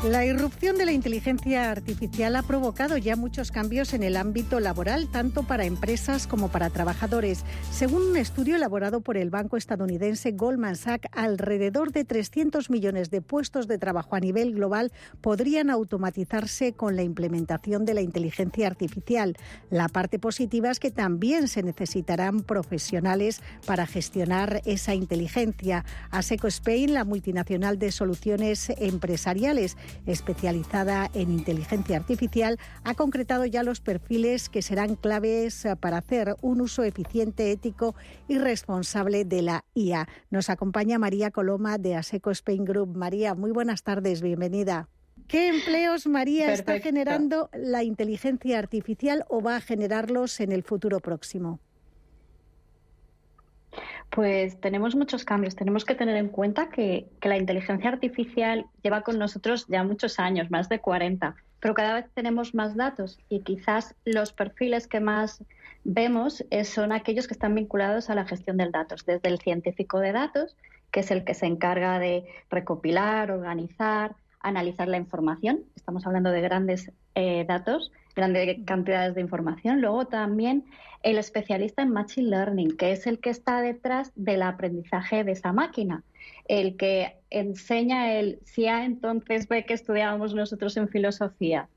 La irrupción de la inteligencia artificial ha provocado ya muchos cambios en el ámbito laboral, tanto para empresas como para trabajadores. Según un estudio elaborado por el banco estadounidense Goldman Sachs, alrededor de 300 millones de puestos de trabajo a nivel global podrían automatizarse con la implementación de la inteligencia artificial. La parte positiva es que también se necesitarán profesionales para gestionar esa inteligencia. Asseco Spain, la multinacional de soluciones empresariales, especializada en inteligencia artificial, ha concretado ya los perfiles que serán claves para hacer un uso eficiente, ético y responsable de la IA. Nos acompaña María Coloma de Asseco Spain Group. María, muy buenas tardes, bienvenida. ¿Qué empleos, María, está generando la inteligencia artificial o va a generarlos en el futuro próximo? Pues tenemos muchos cambios. Tenemos que tener en cuenta que la inteligencia artificial lleva con nosotros ya muchos años, más de 40, pero cada vez tenemos más datos y quizás los perfiles que más vemos son aquellos que están vinculados a la gestión de datos, desde el científico de datos, que es el que se encarga de recopilar, organizar, analizar la información. Estamos hablando de grandes datos, grandes cantidades de información. Luego también el especialista en Machine Learning, que es el que está detrás del aprendizaje de esa máquina, el que enseña el CIA, entonces ve que estudiábamos nosotros en filosofía.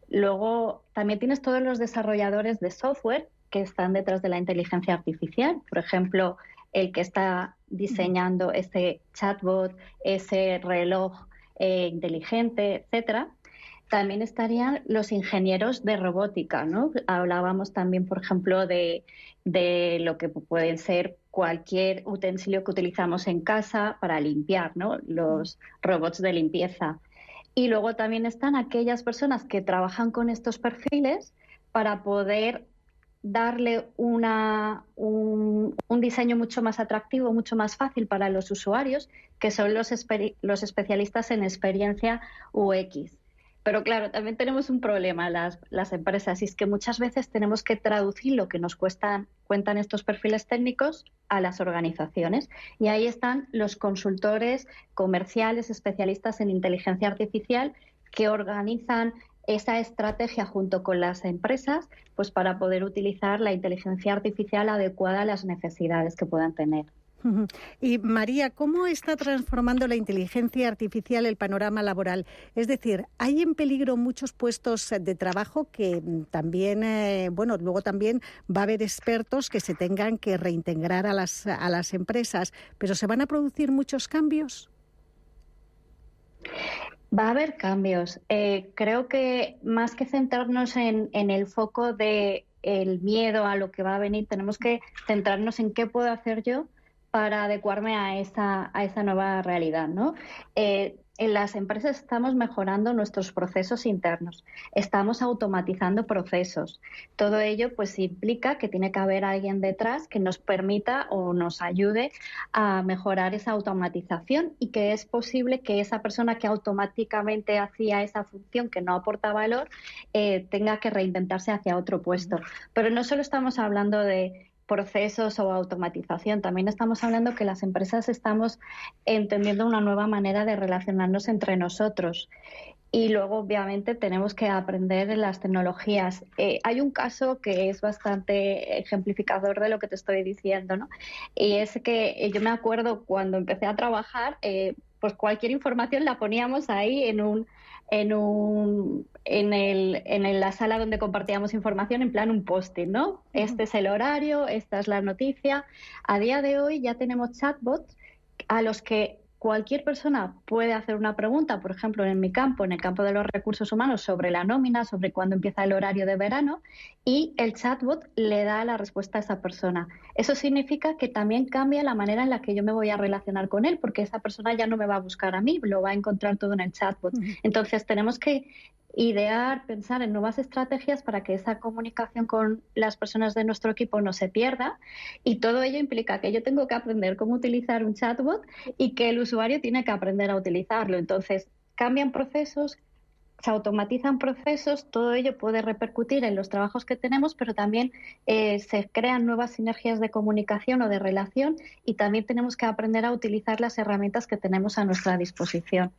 Luego también tienes todos los desarrolladores de software que están detrás de la inteligencia artificial. Por ejemplo, el que está diseñando ese chatbot, ese reloj inteligente, etcétera. También estarían los ingenieros de robótica, ¿no? Hablábamos también, por ejemplo, de lo que pueden ser cualquier utensilio que utilizamos en casa para limpiar, ¿no? Los robots de limpieza. Y luego también están aquellas personas que trabajan con estos perfiles para poder darle un diseño mucho más atractivo, mucho más fácil para los usuarios, que son los especialistas en experiencia UX. Pero claro, también tenemos un problema las empresas, y es que muchas veces tenemos que traducir lo que nos cuentan estos perfiles técnicos a las organizaciones. Y ahí están los consultores comerciales, especialistas en inteligencia artificial, que organizan esa estrategia junto con las empresas, pues para poder utilizar la inteligencia artificial adecuada a las necesidades que puedan tener. Y María, ¿cómo está transformando la inteligencia artificial el panorama laboral? Es decir, ¿hay en peligro muchos puestos de trabajo que también, luego también va a haber expertos que se tengan que reintegrar a las empresas, pero se van a producir muchos cambios? Va a haber cambios. Creo que más que centrarnos en el foco de el miedo a lo que va a venir, tenemos que centrarnos en qué puedo hacer yo para adecuarme a esa nueva realidad, ¿no? En las empresas estamos mejorando nuestros procesos internos, estamos automatizando procesos. Todo ello pues implica que tiene que haber alguien detrás que nos permita o nos ayude a mejorar esa automatización, y que es posible que esa persona que automáticamente hacía esa función que no aporta valor tenga que reinventarse hacia otro puesto. Pero no solo estamos hablando de procesos o automatización, también estamos hablando que las empresas estamos entendiendo una nueva manera de relacionarnos entre nosotros. Y luego, obviamente, tenemos que aprender de las tecnologías. Hay un caso que es bastante ejemplificador de lo que te estoy diciendo, ¿no? Y es que yo me acuerdo cuando empecé a trabajar, pues cualquier información la poníamos ahí en la sala donde compartíamos información, en plan un post-it, ¿no? Este es el horario, esta es la noticia. A día de hoy ya tenemos chatbots a los que cualquier persona puede hacer una pregunta, por ejemplo, en mi campo, en el campo de los recursos humanos, sobre la nómina, sobre cuándo empieza el horario de verano, y el chatbot le da la respuesta a esa persona. Eso significa que también cambia la manera en la que yo me voy a relacionar con él, porque esa persona ya no me va a buscar a mí, lo va a encontrar todo en el chatbot. Entonces tenemos que idear, pensar en nuevas estrategias para que esa comunicación con las personas de nuestro equipo no se pierda, y todo ello implica que yo tengo que aprender cómo utilizar un chatbot y que el usuario tiene que aprender a utilizarlo. Entonces, cambian procesos, se automatizan procesos, todo ello puede repercutir en los trabajos que tenemos, pero también se crean nuevas sinergias de comunicación o de relación, y también tenemos que aprender a utilizar las herramientas que tenemos a nuestra disposición.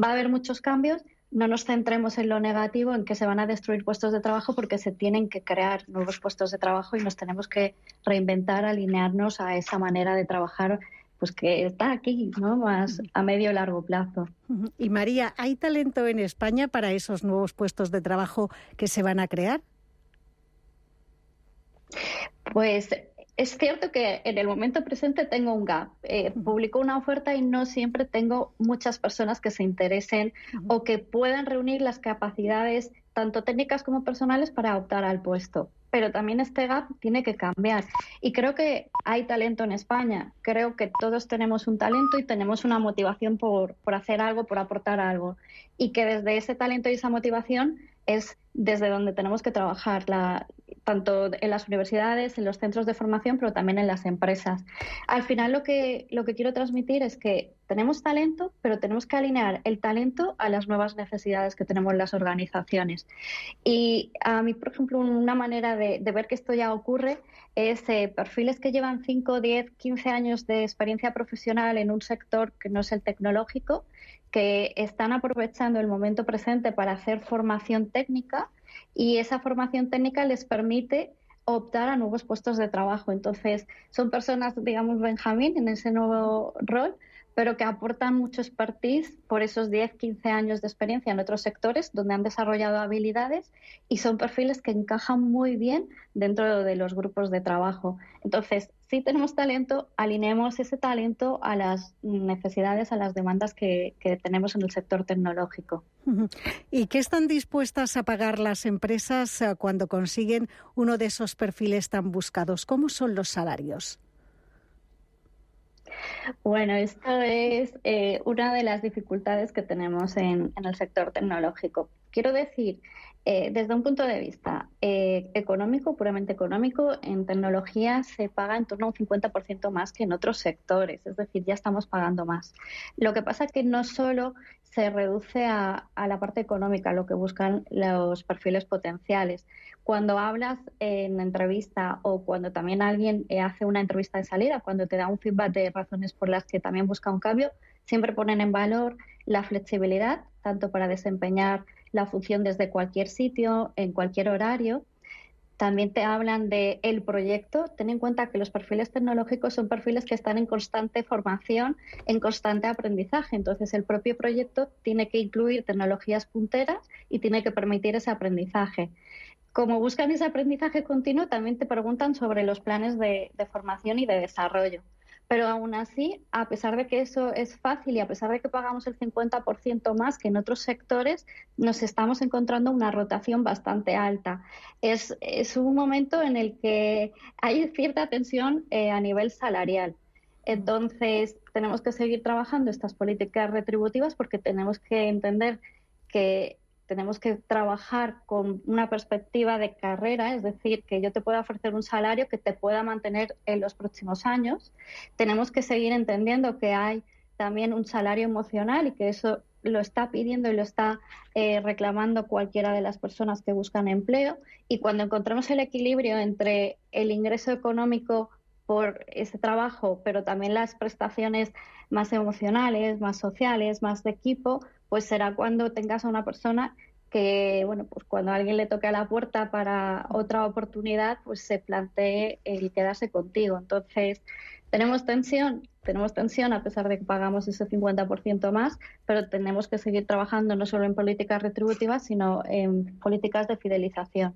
Va a haber muchos cambios, no nos centremos en lo negativo, en que se van a destruir puestos de trabajo, porque se tienen que crear nuevos puestos de trabajo y nos tenemos que reinventar, alinearnos a esa manera de trabajar, pues que está aquí, ¿no? Más a medio y largo plazo. Y María, ¿hay talento en España para esos nuevos puestos de trabajo que se van a crear? Pues es cierto que en el momento presente tengo un gap. Publico una oferta y no siempre tengo muchas personas que se interesen o que puedan reunir las capacidades tanto técnicas como personales para optar al puesto. Pero también este gap tiene que cambiar. Y creo que hay talento en España. Creo que todos tenemos un talento y tenemos una motivación por hacer algo, por aportar algo. Y que desde ese talento y esa motivación es desde donde tenemos que trabajar, tanto en las universidades, en los centros de formación, pero también en las empresas. Al final lo que quiero transmitir es que tenemos talento, pero tenemos que alinear el talento a las nuevas necesidades que tenemos las organizaciones. Y a mí, por ejemplo, una manera de ver que esto ya ocurre es perfiles que llevan 5, 10, 15 años de experiencia profesional en un sector que no es el tecnológico, que están aprovechando el momento presente para hacer formación técnica, y esa formación técnica les permite optar a nuevos puestos de trabajo. Entonces, son personas, digamos, Benjamín en ese nuevo rol, pero que aportan mucho expertise por esos 10, 15 años de experiencia en otros sectores donde han desarrollado habilidades, y son perfiles que encajan muy bien dentro de los grupos de trabajo. Entonces, si tenemos talento, alineemos ese talento a las necesidades, a las demandas que tenemos en el sector tecnológico. ¿Y qué están dispuestas a pagar las empresas cuando consiguen uno de esos perfiles tan buscados? ¿Cómo son los salarios? Bueno, esto es una de las dificultades que tenemos en el sector tecnológico. Quiero decir, desde un punto de vista económico, puramente económico, en tecnología se paga en torno a un 50% más que en otros sectores, es decir, ya estamos pagando más. Lo que pasa es que no solo se reduce a la parte económica, lo que buscan los perfiles potenciales. Cuando hablas en entrevista, o cuando también alguien hace una entrevista de salida, cuando te da un feedback de razones por las que también busca un cambio, siempre ponen en valor la flexibilidad, tanto para desempeñar la función desde cualquier sitio, en cualquier horario. También te hablan del proyecto. Ten en cuenta que los perfiles tecnológicos son perfiles que están en constante formación, en constante aprendizaje. Entonces, el propio proyecto tiene que incluir tecnologías punteras y tiene que permitir ese aprendizaje. Como buscan ese aprendizaje continuo, también te preguntan sobre los planes de formación y de desarrollo. Pero aún así, a pesar de que eso es fácil y a pesar de que pagamos el 50% más que en otros sectores, nos estamos encontrando una rotación bastante alta. Es un momento en el que hay cierta tensión a nivel salarial. Entonces, tenemos que seguir trabajando estas políticas retributivas, porque tenemos que entender que tenemos que trabajar con una perspectiva de carrera, es decir, que yo te pueda ofrecer un salario que te pueda mantener en los próximos años. Tenemos que seguir entendiendo que hay también un salario emocional y que eso lo está pidiendo y lo está reclamando cualquiera de las personas que buscan empleo. Y cuando encontremos el equilibrio entre el ingreso económico por ese trabajo, pero también las prestaciones más emocionales, más sociales, más de equipo, pues será cuando tengas a una persona que, bueno, pues cuando a alguien le toque a la puerta para otra oportunidad, pues se plantee el quedarse contigo. Entonces, tenemos tensión a pesar de que pagamos ese 50% más, pero tenemos que seguir trabajando no solo en políticas retributivas, sino en políticas de fidelización.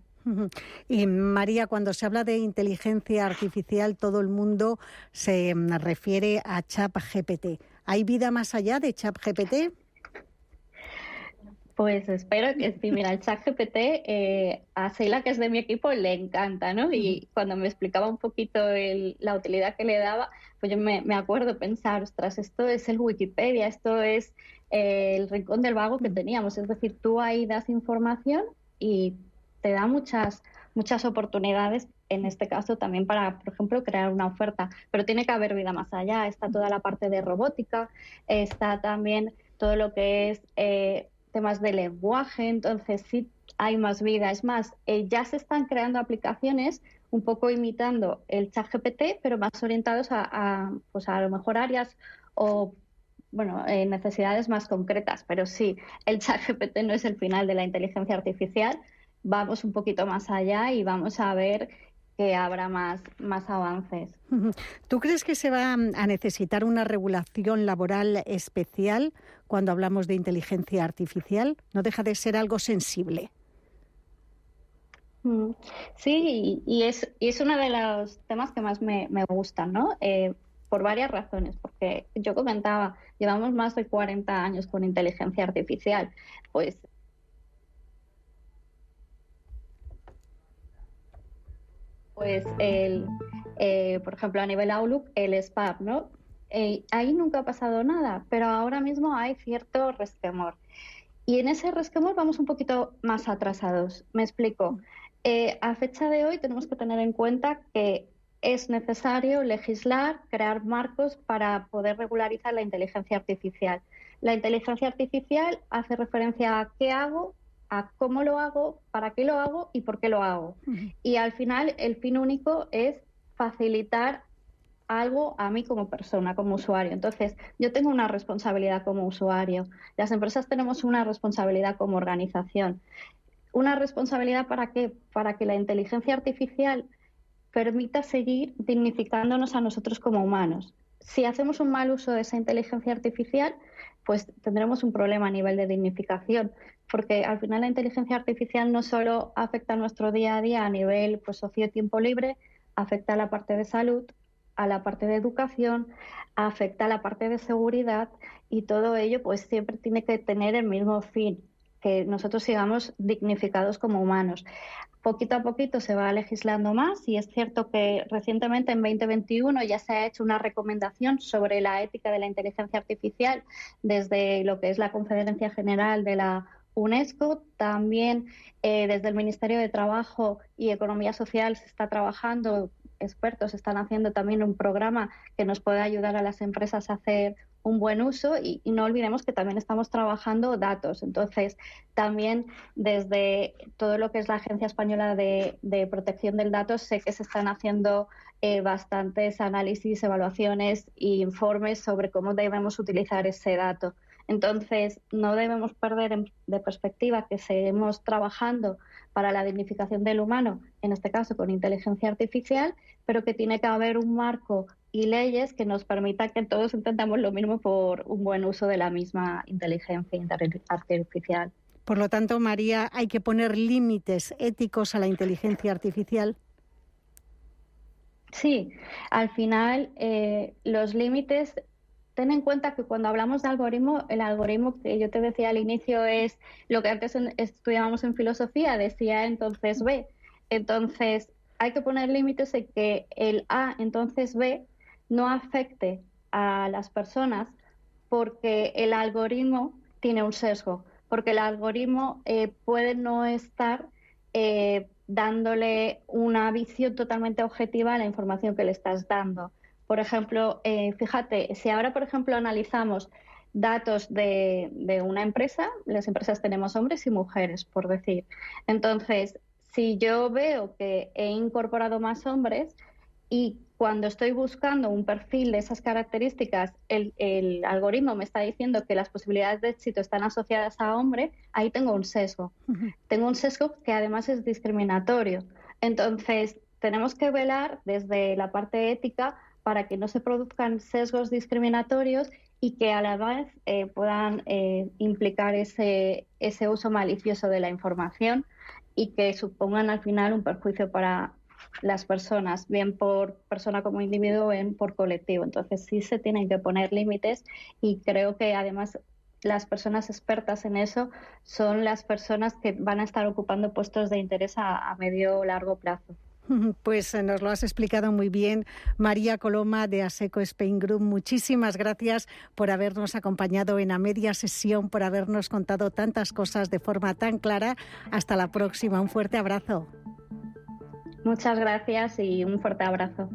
Y María, cuando se habla de inteligencia artificial, todo el mundo se refiere a ChatGPT. ¿Hay vida más allá de ChatGPT? Pues espero que sí. Mira, el ChatGPT a Sheila, que es de mi equipo, le encanta, ¿no? Y cuando me explicaba un poquito la utilidad que le daba, pues yo me acuerdo pensar, ostras, esto es el Wikipedia, esto es el rincón del vago que teníamos. Es decir, tú ahí das información y te da muchas oportunidades, en este caso también para, por ejemplo, crear una oferta. Pero tiene que haber vida más allá. Está toda la parte de robótica, está también todo lo que es temas de lenguaje. Entonces sí hay más vida. Es más, ya se están creando aplicaciones un poco imitando el ChatGPT, pero más orientados a lo mejor áreas o necesidades más concretas, pero sí, el ChatGPT no es el final de la inteligencia artificial. Vamos un poquito más allá y vamos a ver que habrá más avances. ¿Tú crees que se va a necesitar una regulación laboral especial cuando hablamos de inteligencia artificial? No deja de ser algo sensible. Sí, y es uno de los temas que más me gustan, ¿no? Por varias razones, porque yo comentaba, llevamos más de 40 años con inteligencia artificial, pues por ejemplo, a nivel Outlook, el spam, ¿no? Ahí nunca ha pasado nada, pero ahora mismo hay cierto resquemor. Y en ese resquemor vamos un poquito más atrasados. Me explico. A fecha de hoy tenemos que tener en cuenta que es necesario legislar, crear marcos para poder regularizar la inteligencia artificial. La inteligencia artificial hace referencia a qué hago, a cómo lo hago, para qué lo hago y por qué lo hago. Y al final el fin único es facilitar algo a mí como persona, como usuario. Entonces, yo tengo una responsabilidad como usuario. Las empresas tenemos una responsabilidad como organización. ¿Una responsabilidad para qué? Para que la inteligencia artificial permita seguir dignificándonos a nosotros como humanos. Si hacemos un mal uso de esa inteligencia artificial, pues tendremos un problema a nivel de dignificación, porque al final la inteligencia artificial no solo afecta a nuestro día a día a nivel pues, socio-tiempo libre, afecta a la parte de salud, a la parte de educación, afecta a la parte de seguridad y todo ello pues siempre tiene que tener el mismo fin, que nosotros sigamos dignificados como humanos. Poquito a poquito se va legislando más y es cierto que recientemente en 2021 ya se ha hecho una recomendación sobre la ética de la inteligencia artificial desde lo que es la Conferencia General de la UNESCO. También desde el Ministerio de Trabajo y Economía Social se está trabajando, expertos están haciendo también un programa que nos puede ayudar a las empresas a hacer un buen uso y no olvidemos que también estamos trabajando datos. Entonces, también desde todo lo que es la Agencia Española de Protección del Dato, sé que se están haciendo bastantes análisis, evaluaciones e informes sobre cómo debemos utilizar ese dato. Entonces, no debemos perder de perspectiva que seguimos trabajando para la dignificación del humano, en este caso con inteligencia artificial, pero que tiene que haber un marco y leyes que nos permitan que todos intentemos lo mismo por un buen uso de la misma inteligencia artificial. Por lo tanto, María, ¿hay que poner límites éticos a la inteligencia artificial? Sí, al final los límites... Ten en cuenta que cuando hablamos de algoritmo, el algoritmo que yo te decía al inicio es lo que antes estudiábamos en filosofía, decía entonces B. Entonces hay que poner límites en que el A entonces B no afecte a las personas porque el algoritmo tiene un sesgo, porque el algoritmo puede no estar dándole una visión totalmente objetiva a la información que le estás dando. Por ejemplo, fíjate, si ahora, por ejemplo, analizamos datos de una empresa, las empresas tenemos hombres y mujeres, por decir. Entonces, si yo veo que he incorporado más hombres y cuando estoy buscando un perfil de esas características, el algoritmo me está diciendo que las posibilidades de éxito están asociadas a hombre, ahí tengo un sesgo. Tengo un sesgo que además es discriminatorio. Entonces, tenemos que velar desde la parte ética para que no se produzcan sesgos discriminatorios y que a la vez puedan implicar ese uso malicioso de la información y que supongan al final un perjuicio para las personas, bien por persona como individuo o bien por colectivo. Entonces sí se tienen que poner límites y creo que además las personas expertas en eso son las personas que van a estar ocupando puestos de interés a medio o largo plazo. Pues nos lo has explicado muy bien, María Coloma de Asseco Spain Group. Muchísimas gracias por habernos acompañado en A Media Sesión, por habernos contado tantas cosas de forma tan clara. Hasta la próxima. Un fuerte abrazo. Muchas gracias y un fuerte abrazo.